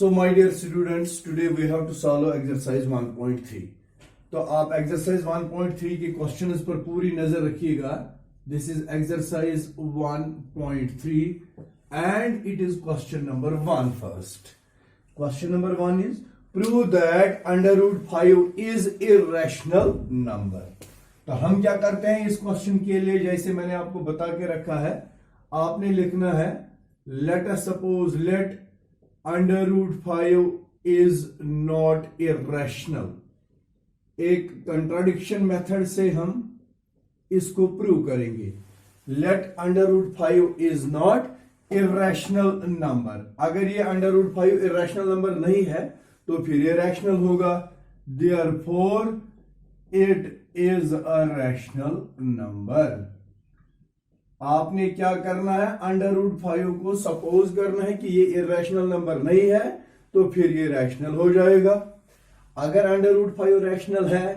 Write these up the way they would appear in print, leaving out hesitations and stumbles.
So my dear students, today we have to solve exercise 1.3. तो आप exercise 1.3 के questions पर पूरी नजर रखिएगा. This is exercise 1.3 and it is question number 1 first. Question number 1 is prove that under root 5 is irrational number. तो हम क्या करते हैं इस क्वेश्चन के लिए, जैसे मैंने आपको बता के रखा है, आपने लिखना है let us suppose let under root 5 is not irrational. एक कंट्राडिक्शन मेथड से हम इसको प्रूव करेंगे. let under root 5 is not irrational number. अगर ये under root 5 irrational number नहीं है तो फिर ये रैशनल होगा. therefore it is a rational number. आपने क्या करना है, अंडर रूट 5 को सपोज करना है कि ये इरेशनल नंबर नहीं है तो फिर ये रैशनल हो जाएगा. अगर अंडर रूट 5 रैशनल है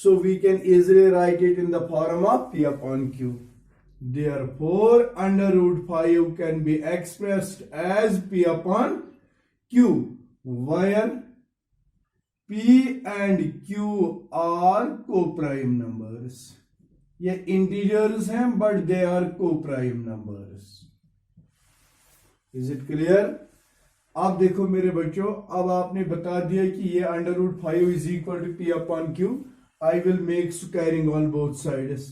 so we can easily write it in the form of p upon q. Therefore under root 5 can be expressed as p upon q, where p and q are co-prime numbers. ये integers हैं but they are co-prime numbers. Is it clear? अब देखो मेरे बच्चों, अब आपने बता दिया कि ये under root 5 is equal to p upon q. I will make squaring on both sides.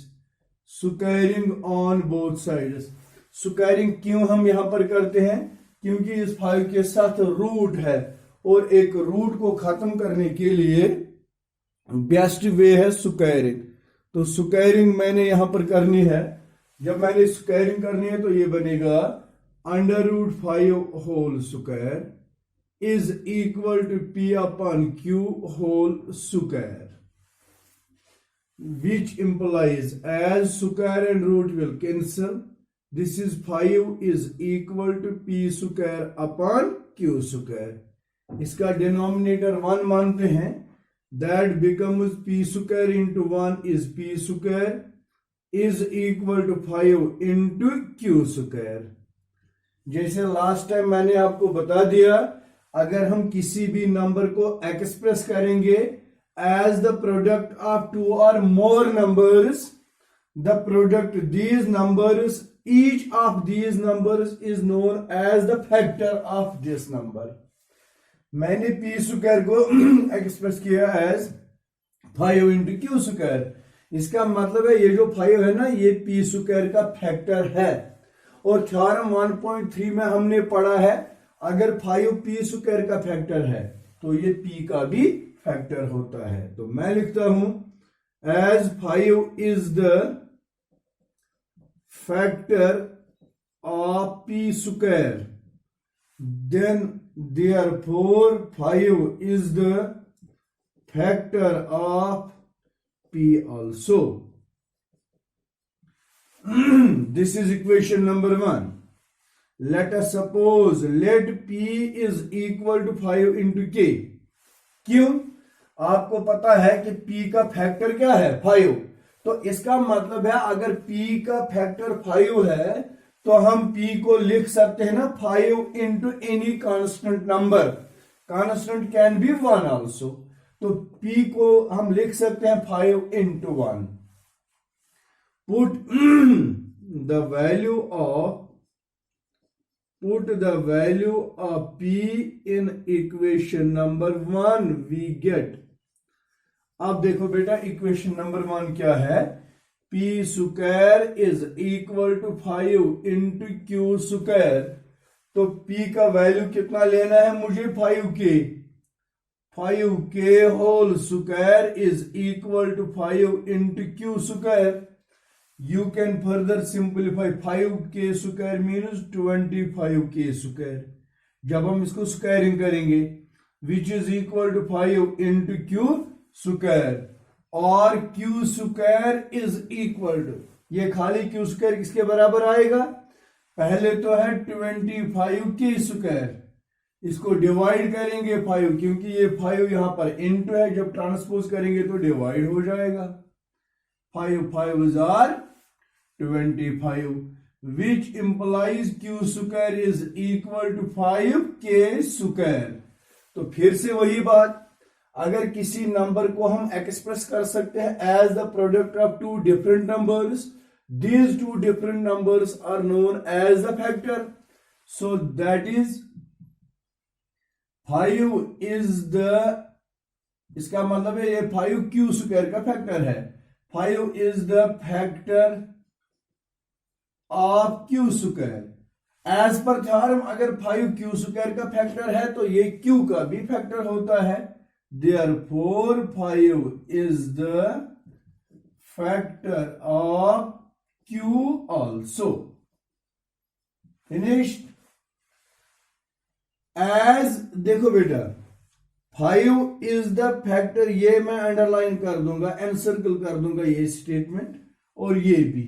Squaring on both sides. Squaring क्यों हम यहां पर करते हैं? क्योंकि इस 5 के साथ रूट है और एक रूट को खत्म करने के लिए बेस्ट वे है स्क्वायरिंग. तो स्क्वायरिंग मैंने यहां पर करनी है. जब मैंने स्क्वायरिंग करनी है तो ये बनेगा under root 5 whole square is equal to p upon q whole square, which implies as square and root will cancel, this is 5 is equal to p square upon q square. इसका denominator 1 मानते हैं. That becomes p square into 1 is p square is equal to 5 into q square. जैसे last time मैंने आपको बता दिया, अगर हम किसी भी नंबर को एक्सप्रेस करेंगे as the product of 2 or more numbers, the product these numbers, each of these numbers is known as the factor of this number. मैंने पी स्क्वायर को एक्सप्रेस किया एज 5 इंटू क्यू स्क्वायर. इसका मतलब है ये जो 5 है ना, ये पी स्क्वायर का फैक्टर है. और थ्योरम 1.3 में हमने पढ़ा है अगर 5 पी स्क्वायर का फैक्टर है तो ये पी का भी फैक्टर होता है. तो मैं लिखता हूं as 5 is the factor of p square, then therefore 5 is the factor of p also. This is equation number 1. Let us suppose let p is equal to 5 into k. क्यों? आपको पता है कि p का फैक्टर क्या है? 5. तो इसका मतलब है अगर p का फैक्टर 5 है तो हम p को लिख सकते हैं ना 5 into any constant number. Constant can be 1 also. तो p को हम लिख सकते हैं 5 into 1. Put the value of p in equation number 1 we get. अब देखो बेटा, इक्वेशन नंबर 1 क्या है? p square is equal to 5 into Q square. तो p का वैल्यू कितना लेना है मुझे? 5k whole square is equal to 5 into Q square. You can further simplify. 5k square means 25k square. जब हम इसको स्क्वायरिंग करेंगे which is equal to 5 into Q square और Q square is equal to, ये खाली Q square किसके बराबर आएगा? पहले तो है 25k स्क्वायर. इसको डिवाइड करेंगे 5 क्योंकि ये 5 यहां पर इंटू है, जब ट्रांसपोज करेंगे तो डिवाइड हो जाएगा. 5 are 25, which implies q square is equal to 5k square. तो फिर से वही बात, अगर किसी नंबर को हम एक्सप्रेस कर सकते हैं as the product of two different numbers, these two different numbers are known as the factor. So that is 5 is the, इसका मतलब है ये 5q स्क्वायर का फैक्टर है. 5 is the factor of q square. As per theorem अगर 5q square का factor है तो ये q का भी फैक्टर होता है. Therefore 5 is the factor of q also. Finished? As देखो बेटा 5 is the factor, ये मैं अंडरलाइन कर दूंगा, एनसर्कल कर दूंगा ये स्टेटमेंट, और ये भी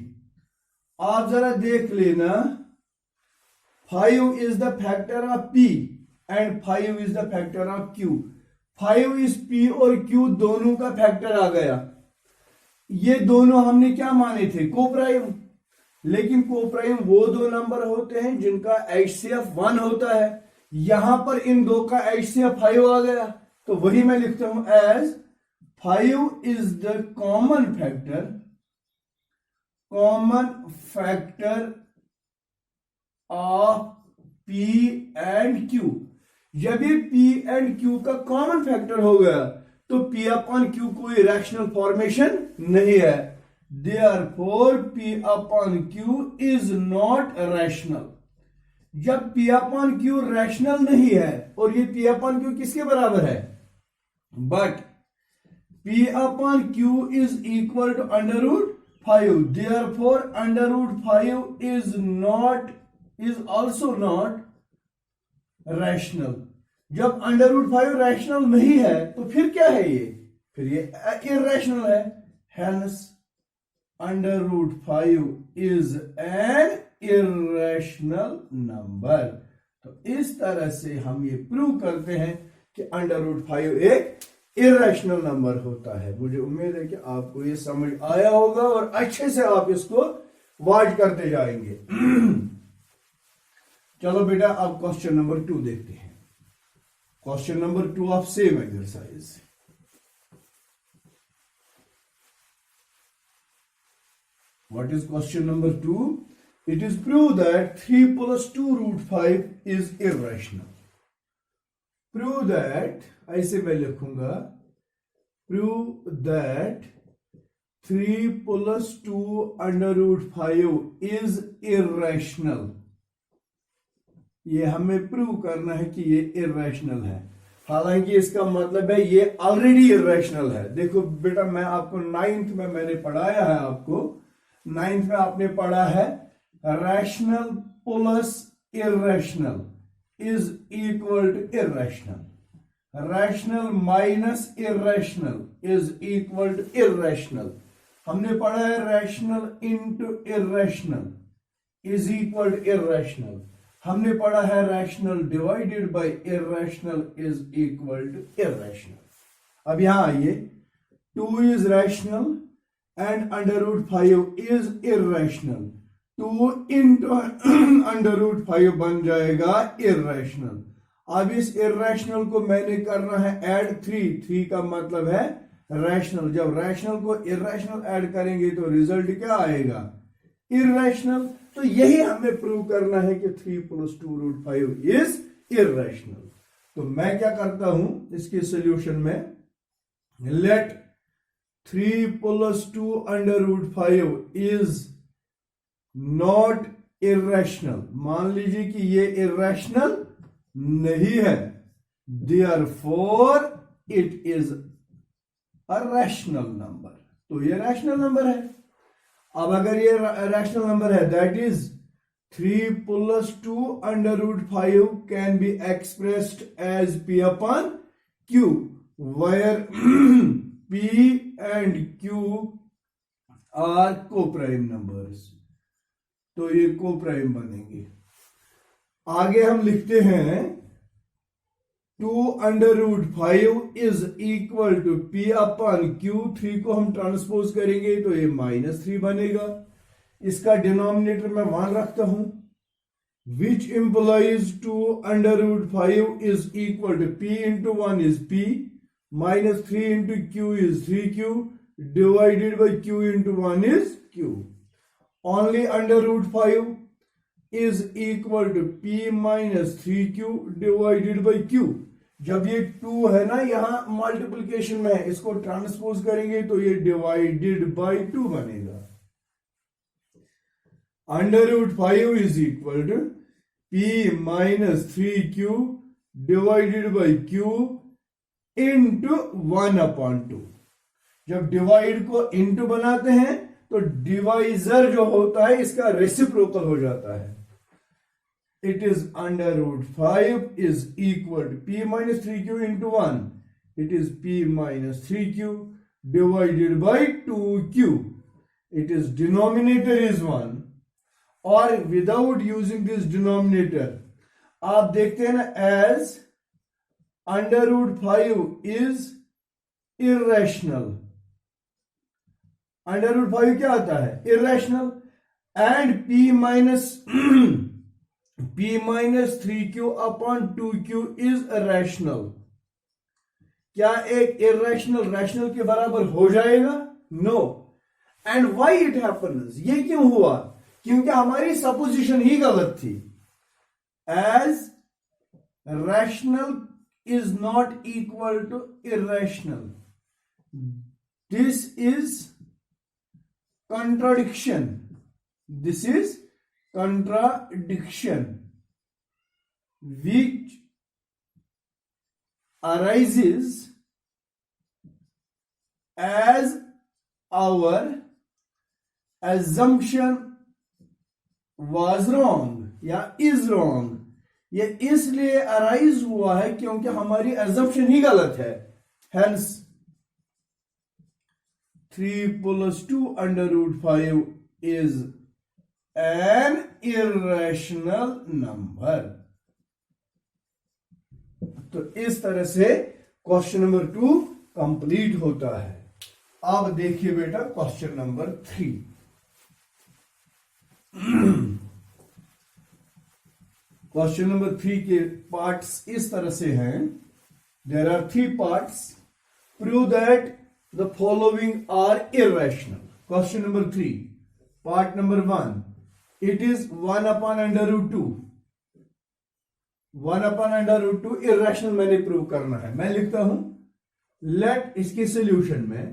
आप जरा देख लेना. 5 is the factor of p and 5 is the factor of q. 5 इस p और q दोनों का फैक्टर आ गया. ये दोनों हमने क्या माने थे? कोप्राइम. लेकिन कोप्राइम वो दो नंबर होते हैं जिनका HCF 1 होता है. यहां पर इन दो का HCF 5 आ गया, तो वही मैं लिखता हूं as 5 is the common factor of p and q. जब ये p एंड q का कॉमन फैक्टर हो गया तो p अपॉन q कोई रैशनल फॉर्मेशन नहीं है. Therefore p upon q is not rational. जब p अपॉन q रैशनल नहीं है, और ये p अपॉन q किसके बराबर है? But p upon q is equal to under root 5. Therefore under root 5 is also not rational. जब अंडर रूट 5 रैशनल नहीं है तो फिर क्या है ये? फिर ये इरैशनल है. Hence under root 5 is an irrational number. तो इस तरह से हम ये प्रूव करते हैं कि अंडर रूट 5 एक इरैशनल नंबर होता है. मुझे उम्मीद है कि आपको ये समझ आया होगा और अच्छे से आप इसको वॉच करते जाएंगे. चलो बेटा अब क्वेश्चन नंबर 2 देखते हैं. Question number 2 of same exercise. What is question number 2? It is prove that 3 plus 2 root 5 is irrational. Prove that, ऐसे मैं लिखूंगा, prove that 3 plus 2 under root 5 is irrational. ये हमें प्रूव करना है कि ये इरैशनल है. हालांकि इसका मतलब है ये ऑलरेडी इरैशनल है. देखो बेटा मैं आपको 9th में मैंने पढ़ाया है, आपको 9th में आपने पढ़ा है rational plus irrational is equal to irrational. Rational minus irrational is equal to irrational. हमने पढ़ा है rational into irrational is equal to irrational. हमने पढ़ा है rational divided by irrational is equal to irrational. अब यहां आइए, 2 is rational and under root 5 is irrational. 2 into under root 5 बन जाएगा इरैशनल. अब इस इरैशनल को मैंने करना है ऐड 3 का मतलब है रैशनल. जब रैशनल को इरैशनल ऐड करेंगे तो रिजल्ट क्या आएगा? इरैशनल. तो यही हमें प्रूव करना है कि 3 plus 2 root 5 इज इरैशनल. तो मैं क्या करता हूं इसके सॉल्यूशन में, let 3 plus 2 under root 5 is not irrational. मान लीजिए कि ये इरैशनल नहीं है. Therefore it is a rational number. तो ये रैशनल नंबर है. अब अगर ये रैशनल नंबर है, that is 3 plus 2 under root 5 can be expressed as p upon q, where p and q are co-prime numbers. तो ये co-prime बनेंगे. आगे हम लिखते हैं 2 under root 5 is equal to p upon q. 3 को हम ट्रांसपोज करेंगे तो ये -3 बनेगा. इसका डिनोमिनेटर में 1 रखता हूं. which implies 2 under root 5 is equal to p into 1 is p minus 3 into q is 3q divided by q into 1 is q. Only under root 5 is equal to p minus 3q divided by q. जब ये 2 है ना यहां multiplication में है, इसको transpose करेंगे तो ये डिवाइडेड बाय 2 बनेगा. Under root 5 is equal to p minus 3q divided by q into 1/2. जब डिवाइड को इंटू बनाते हैं तो डिवाइजर जो होता है इसका रेसिप्रोकल हो जाता है. It is under root 5 is equal to p minus 3q into 1. It is p minus 3q divided by 2q. It is denominator is 1. Or without using this denominator, आप देखते हैं ना as under root 5 is irrational. Under root 5 क्या आता है? Irrational. And p minus 3q upon 2q is rational. क्या एक irrational rational के बराबर हो जाएगा? No. And why it happens? ये क्यों हुआ? क्योंकि हमारी सपोजिशन ही गलत थी. As rational is not equal to irrational. This is contradiction. This is contradiction which arises as our assumption was wrong या is wrong. ये इसलिए अराइज हुआ है क्योंकि हमारी assumption ही गलत है. Hence 3 plus 2 under root 5 is an irrational number. तो इस तरह से क्वेश्चन नंबर 2 कंप्लीट होता है. अब देखिए बेटा क्वेश्चन नंबर 3. क्वेश्चन नंबर 3 के पार्ट्स इस तरह से हैं. There are 3 parts. Prove that the following are irrational. Question number 3 part number 1. It is 1 upon under root 2. 1 upon under root 2 irrational मैंने प्रूव करना है. मैं लिखता हूं लेट इसके सोल्यूशन में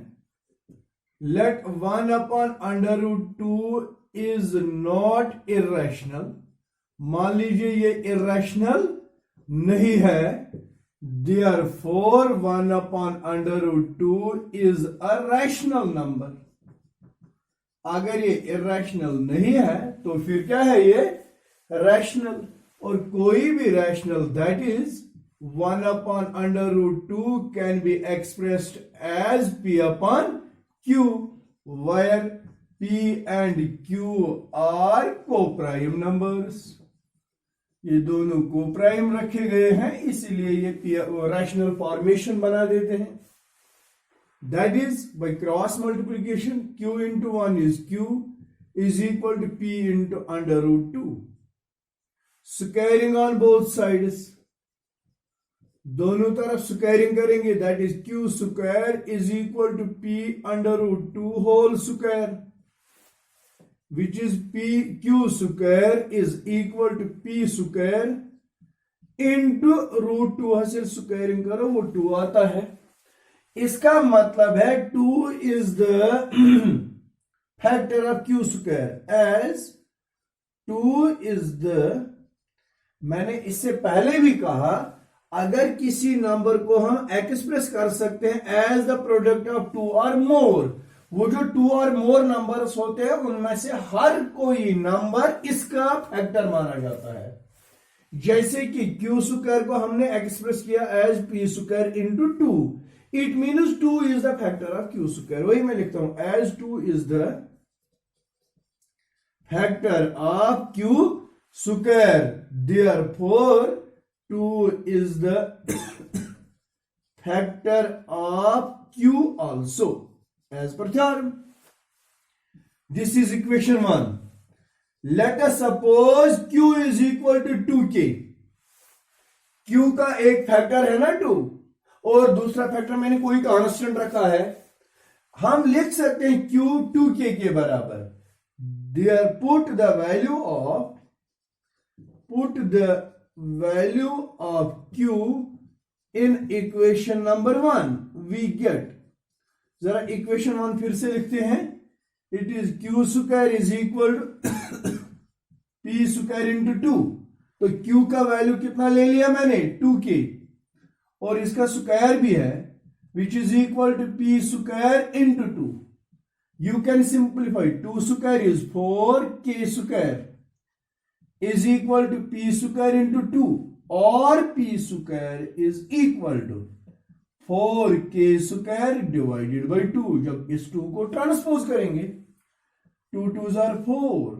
late 1 upon under root 2 is not irrational. मान लीजिए ये irrational नहीं है. Therefore 1 upon under root 2 is a rational number. अगर ये इरेशनल नहीं है तो फिर क्या है ये रैशनल. और कोई भी rational that is 1 upon under root 2 can be expressed as p upon q where p and q are co-prime numbers. ये दोनों को-प्राइम रखे गए हैं इसलिए ये रैशनल फॉर्मेशन बना देते हैं. That is by cross multiplication q into 1 is q is equal to p into under root 2. Squaring on both sides. दोनों तरफ स्क्वायरिंग करेंगे. That is q square is equal to p under root 2 whole square, which is q square is equal to p square into root 2 से squaring करो वो 2 आता है. इसका मतलब है 2 is the factor of q square as 2 is the. मैंने इससे पहले भी कहा अगर किसी नंबर को हम एक्सप्रेस कर सकते हैं एज द प्रोडक्ट ऑफ 2 और मोर. वो जो 2 और मोर नंबर्स होते हैं उनमें से हर कोई नंबर इसका फैक्टर माना जाता है. जैसे कि q स्क्वायर को हमने एक्सप्रेस किया as p square into 2. It means 2 is the factor of q square. वही मैं लिखता हूं as 2 is the factor of q square. Therefore 2 is the factor of q also as per theorem. This is equation 1. Let us suppose Q is equal to 2K। Q का एक factor है ना 2 और दूसरा फैक्टर मैंने कोई constant रखा है। हम लिख सकते हैं Q 2K के बराबर। There put the value of Q in equation number 1 we get. जरा इक्वेशन 1 फिर से लिखते हैं। It is Q square is equal to P square into 2। तो Q का वैल्यू कितना ले लिया मैंने 2K और इसका स्क्वायर भी है which is equal to P square into 2. You can simplify 2 square is 4K square is equal to P square into 2 or P square is equal to 4K square divided by 2। जब इस 2 को transpose करेंगे 2 2s are 4,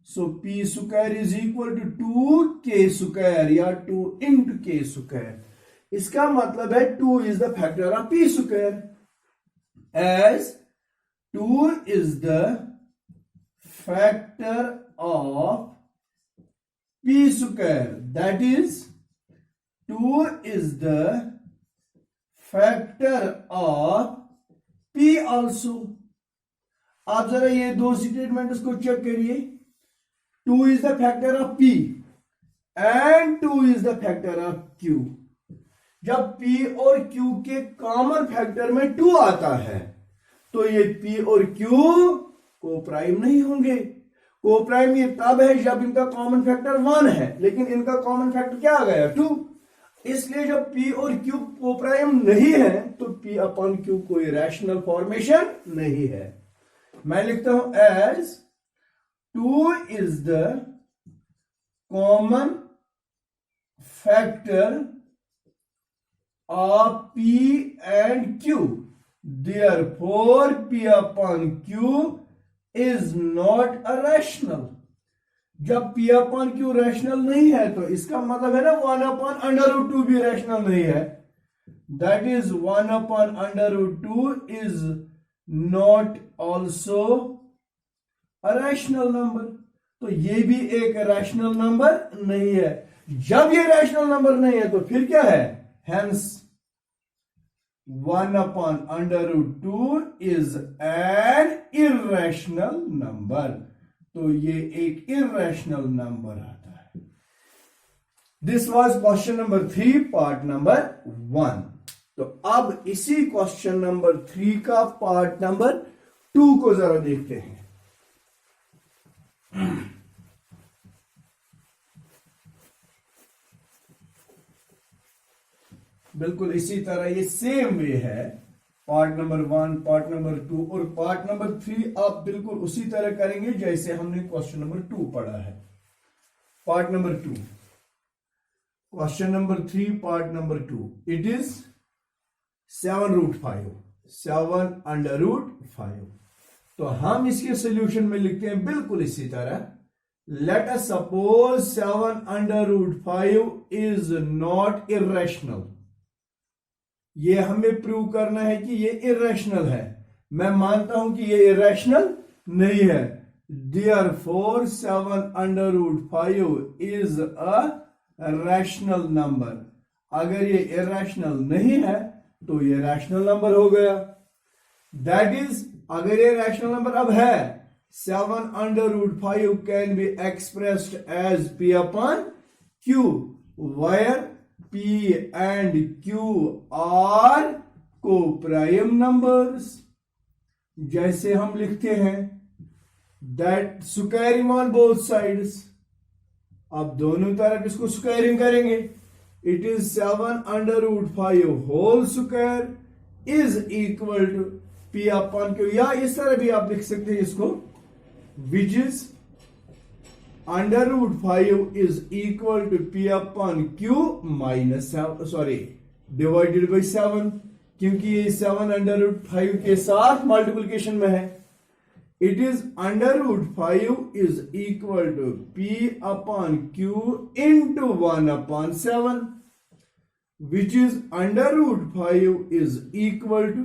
so P square is equal to 2K square या 2 into K square। इसका मतलब है 2 is the factor of P square, as 2 is the factor of P square, that is 2 is the factor of P also। आप जरा ये दो statements को check करिए। 2 is the factor of P and 2 is the factor of Q। जब P और Q के common factor में 2 आता है तो ये P और Q को प्राइम नहीं होंगे। को प्राइम ये तब है जब इनका कॉमन फैक्टर 1 है, लेकिन इनका कॉमन फैक्टर क्या आ गया 2। इसलिए जब P और Q को प्राइम नहीं है तो P अपॉन Q कोई रैशनल फॉर्मेशन नहीं है। मैं लिखता हूं as 2 is the common factor of P and Q, therefore P upon Q is not a rational। जब P upon Q रैशनल नहीं है तो इसका मतलब है ना 1 upon under root 2 भी रैशनल नहीं है। that is 1 upon under root 2 is not also a rational number। तो ये भी एक रैशनल नंबर नहीं है। जब ये रैशनल नंबर नहीं है तो फिर क्या है, hence 1 upon under root 2 is an irrational number। तो ये एक irrational number आता है। This was question number 3 part number 1। तो अब इसी क्वेश्चन नंबर 3 का पार्ट नंबर 2 को जरा देखते हैं। बिल्कुल इसी तरह ये सेम वे है। पार्ट नंबर 1, पार्ट नंबर 2 और पार्ट नंबर 3 आप बिल्कुल उसी तरह करेंगे जैसे हमने क्वेश्चन नंबर 2 पढ़ा है। Part number 2, question number 3 part number 2, it is 7√5, 7 under root 5। तो हम इसके सोल्यूशन में लिखते हैं बिल्कुल इसी तरह। Late us suppose 7 under root 5 is not irrational. ये हमें प्रूव करना है कि ये इरेशनल है। मैं मानता हूं कि ये इरेशनल नहीं है। Therefore 7 under root 5 is a rational number। अगर ये इरेशनल नहीं है तो ये रैशनल नंबर हो गया। दैट इज अगर ये रैशनल नंबर अब है 7 under root 5 can be expressed as P upon Q, where P and Q are co-prime numbers। जैसे हम लिखते हैं that squaring on both sides। अब दोनों तरफ इसको स्क्वायरिंग करेंगे। It is 7 under root 5 whole square is equal to P upon Q, या इस तरह भी आप लिख सकते हैं इसको, which is under root 5 is equal to P upon Q minus 7 divided by 7, क्योंकि ये 7 under root 5 के साथ मल्टीप्लिकेशन में है। It is under root 5 is equal to P upon Q into 1 upon 7, which is under root 5 is equal to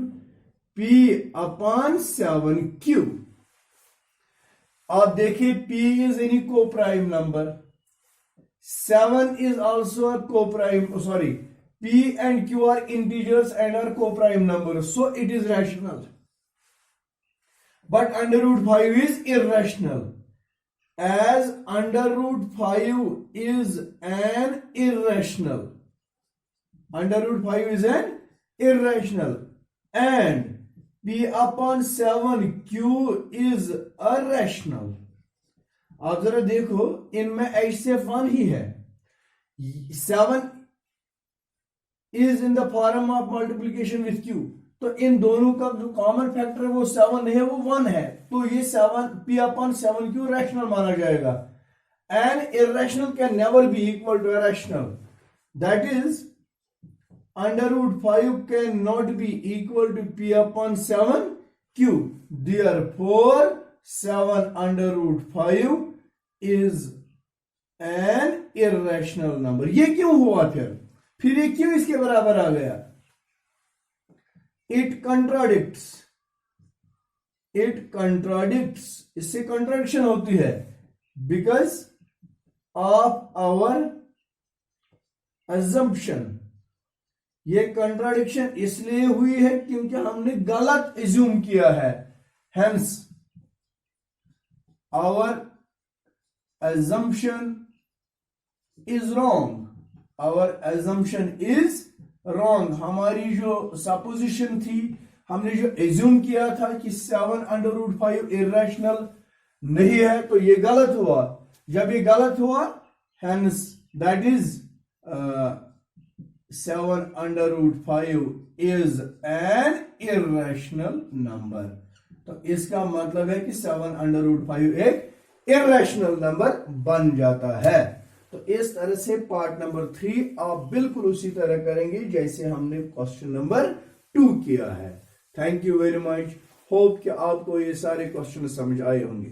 P upon 7Q। आप देखिए P is any co-prime number, 7 is also a co-prime, sorry, P and Q are integers and are co-prime numbers, so it is rational. But under root 5 is irrational, as under root 5 is an irrational. Under root 5 is an irrational, and P upon 7 Q is a rational. आप जरा देखो, इनमें HCF1 ही है. 7 is in the form of multiplication with Q. तो इन दोनों का जो common factor है वो 7 नहीं है, वो 1 है. तो ये 7 P upon 7 Q रैशनल माना जाएगा. An irrational can never be equal to a rational. That is, under root 5 cannot be equal to P upon 7 Q. Therefore, 7 under root 5 is an irrational number. ये क्यों हुआ फिर ये क्यों इसके बराबर आ गया? It contradicts. इससे contradiction होती है because of our assumption. ये contradiction इसलिए हुई है क्योंकि हमने गलत assume किया है. Hence, our assumption is wrong. हमारी जो सपोजिशन थी, हमने जो एज्यूम किया था कि 7 अंडर रूट 5 इरेशनल नहीं है, तो ये गलत हुआ. जब ये गलत हुआ, hence that is 7 under root 5 is an irrational number. तो इसका मतलब है कि 7 अंडर रूट 5 एक इरेशनल नंबर बन जाता है. तो इस तरह से पार्ट नंबर 3 आप बिल्कुल उसी तरह करेंगे जैसे हमने क्वेश्चन नंबर 2 किया है. Thank you very much. Hope कि आपको ये सारे क्वेश्चन समझ आए होंगे.